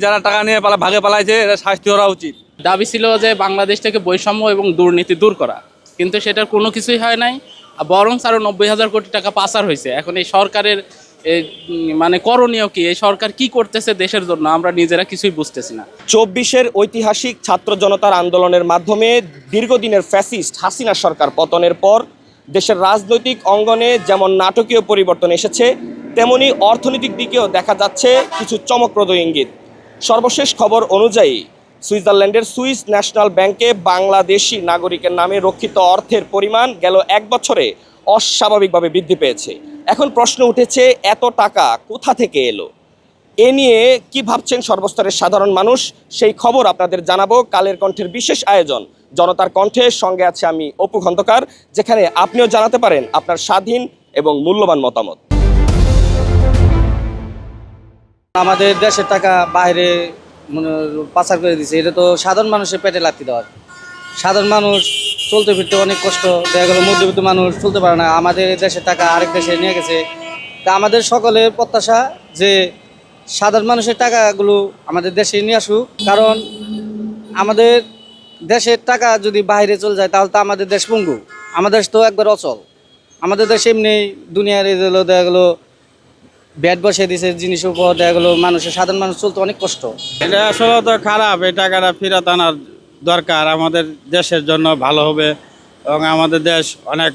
যারা টাকা নিয়ে ভাগে পালাইছে এরা শাস্তি করা উচিত। দাবি ছিল যে বাংলাদেশ থেকে বৈষম্য এবং দুর্নীতি দূর করা, কিন্তু সেটার কোনো কিছুই হয় নাই। বরং আরও 90,000 কোটি টাকা পাচার হয়েছে। এখন এই সরকারের মানে করণীয় কি? এই সরকার কি করতেছে দেশের জন্য আমরা নিজেরা কিছুই বুঝতেছি না। 24-এর ঐতিহাসিক ছাত্র জনতার আন্দোলনের মাধ্যমে দীর্ঘদিনের ফ্যাসিস্ট হাসিনা সরকার পতনের পর দেশের রাজনৈতিক অঙ্গনে যেমন নাটকীয় পরিবর্তন এসেছে, তেমনি অর্থনৈতিক দিকেও দেখা যাচ্ছে কিছু চমকপ্রদ ইঙ্গিত। সর্বশেষ খবর অনুযায়ী সুইজারল্যান্ডের সুইস ন্যাশনাল ব্যাংকে বাংলাদেশি নাগরিকের নামে রক্ষিত অর্থের পরিমাণ গেল 1 বছরে অস্বাভাবিকভাবে বৃদ্ধি পেয়েছে। এখন প্রশ্ন উঠেছে, এত টাকা কোথা থেকে এলো? এ নিয়ে কি ভাবছেন সর্বস্তরের সাধারণ মানুষ, সেই খবর আপনাদের জানাবো কালের কণ্ঠের বিশেষ আয়োজন জনতার কণ্ঠের সঙ্গে আছে আমি অপু খন্দকার, যেখানে আপনিও জানাতে পারেন আপনার স্বাধীন এবং মূল্যবান মতামত। আমাদের দেশের টাকা বাইরে পাচার করে দিচ্ছে, এটা তো সাধারণ মানুষের পেটে লাগতে দেওয়ার। সাধারণ মানুষ চলতে ফিরতে অনেক কষ্ট, দেখা গেলো মধ্যবিত্ত মানুষ চলতে পারে না, আমাদের দেশের টাকা আরেক দেশে নিয়ে গেছে। তা আমাদের সকলের প্রত্যাশা যে সাধারণ মানুষের টাকাগুলো আমাদের দেশে নিয়ে আসুক, কারণ আমাদের দেশের টাকা যদি বাইরে চলে যায় তাহলে তো আমাদের দেশ পঙ্গু, আমাদের দেশ তো একবার অচল। আমাদের দেশ এমনি দুনিয়ার দেখা গেলো ব্যাট বসিয়ে দিছে জিনিসের উপর, দেখা গেলো মানুষের সাধারণ মানুষ চলতে অনেক কষ্ট। এটা আসলে তো খারাপ, এই টাকাটা ফেরত আনার দরকার, আমাদের দেশের জন্য ভালো হবে এবং আমাদের দেশ অনেক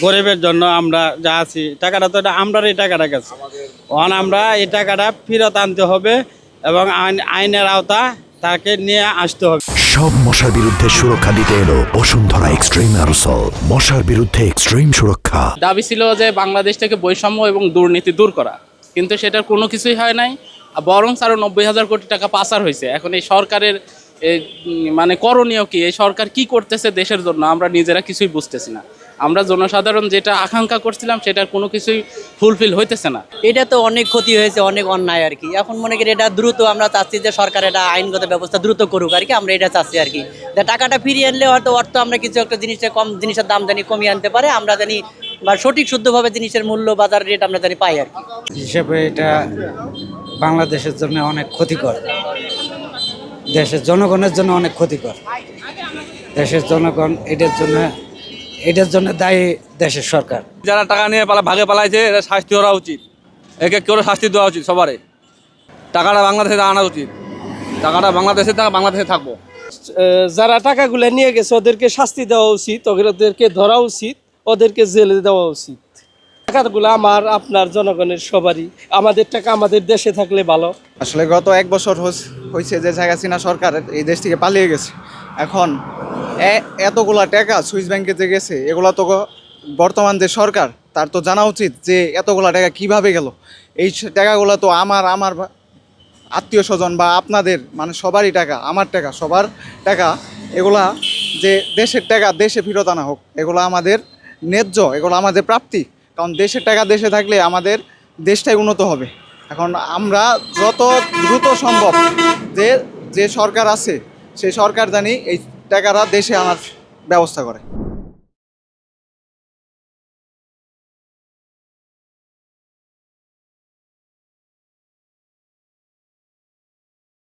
গরিবের জন্য আমরা যা আছি, টাকাটা তো এটা আমরার এই টাকাটা গেছে, আমরা এই টাকাটা ফেরত আনতে হবে এবং আইনের আওতা তাকে নিয়ে আসতে হবে। সব মশার বিরুদ্ধে সুরক্ষা দিতে এলো বসুন্ধরা এক্সট্রিম অ্যারোসল, মশার বিরুদ্ধে এক্সট্রিম সুরক্ষা। দাবি ছিল যে বাংলাদেশ থেকে বৈষম্য এবং দুর্নীতি দূর করা, কিন্তু সেটার কোনো কিছুই হয় নাই। বরং আরও 90,000 কোটি টাকা পাচার হয়েছে। এখন এই সরকারের মানে করণীয় কি? এই সরকার কি করতেছে দেশের জন্য আমরা নিজেরা কিছুই বুঝতেছি না। আমরা জনসাধারণ যেটা আকাঙ্ক্ষা করছিলাম সেটার কোনো কিছুই ফুলফিল হইতেছে না। এটা তো অনেক ক্ষতি হয়েছে, অনেক অন্যায় আর কি। এখন মনে করি এটা দ্রুত আমরা চাচ্ছি যে সরকার এটা আইনগত ব্যবস্থা দ্রুত করুক আর কি, আমরা এটা চাচ্ছি আর কি। টাকাটা ফিরিয়ে আনলে হয়তো অর্থ আমরা কিছু একটা জিনিসের দাম জানি কমিয়ে আনতে পারে, আমরা জানি বা সঠিক শুদ্ধভাবে জিনিসের মূল্য বাজার রেট আমরা জানি পাই আর কি। হিসেবে এটা বাংলাদেশের জন্য অনেক ক্ষতিকর, দেশের জনগণের জন্য অনেক ক্ষতিকর। দেশের জনগণ এটার জন্য দায়ী দেশের সরকার। যারা টাকা নিয়ে ভাগে পালাইছে এরা শাস্তি করা উচিত, একে কেউ শাস্তি দেওয়া উচিত। সবারই টাকাটা বাংলাদেশে আনা উচিত, টাকাটা বাংলাদেশে থাকবো। যারা টাকাগুলো নিয়ে গেছে ওদেরকে শাস্তি দেওয়া উচিত, ওদেরকে ধরা উচিত, ওদেরকে জেলে দেওয়া উচিত। টাকাগুলো আমার আপনার জনগণের সবারই, আমাদের টাকা আমাদের দেশে থাকলে ভালো। আসলে গত 1 বছর হয়েছে যে শেখ হাসিনা সরকার এই দেশ থেকে পালিয়ে গেছে। এখন এতগুলা টাকা সুইস ব্যাংকে যে গেছে, এগুলো তো বর্তমান যে সরকার তার তো জানা উচিত যে এতগুলা টাকা কিভাবে গেল। এই টাকাগুলো তো আমার আত্মীয় স্বজন বা আপনাদের মানে সবারই টাকা, আমার টাকা, সবার টাকা। এগুলা যে দেশের টাকা দেশে ফেরত আনা হোক, এগুলো আমাদের ন্যায্য, এগুলো আমাদের প্রাপ্তি। কারণ দেশের টাকা দেশে থাকলে আমাদের দেশটাই উন্নত হবে। এখন আমরা যত দ্রুত সম্ভব যে সরকার আছে সেই সরকার জানি এই টাকাটা দেশে আনার ব্যবস্থা করে।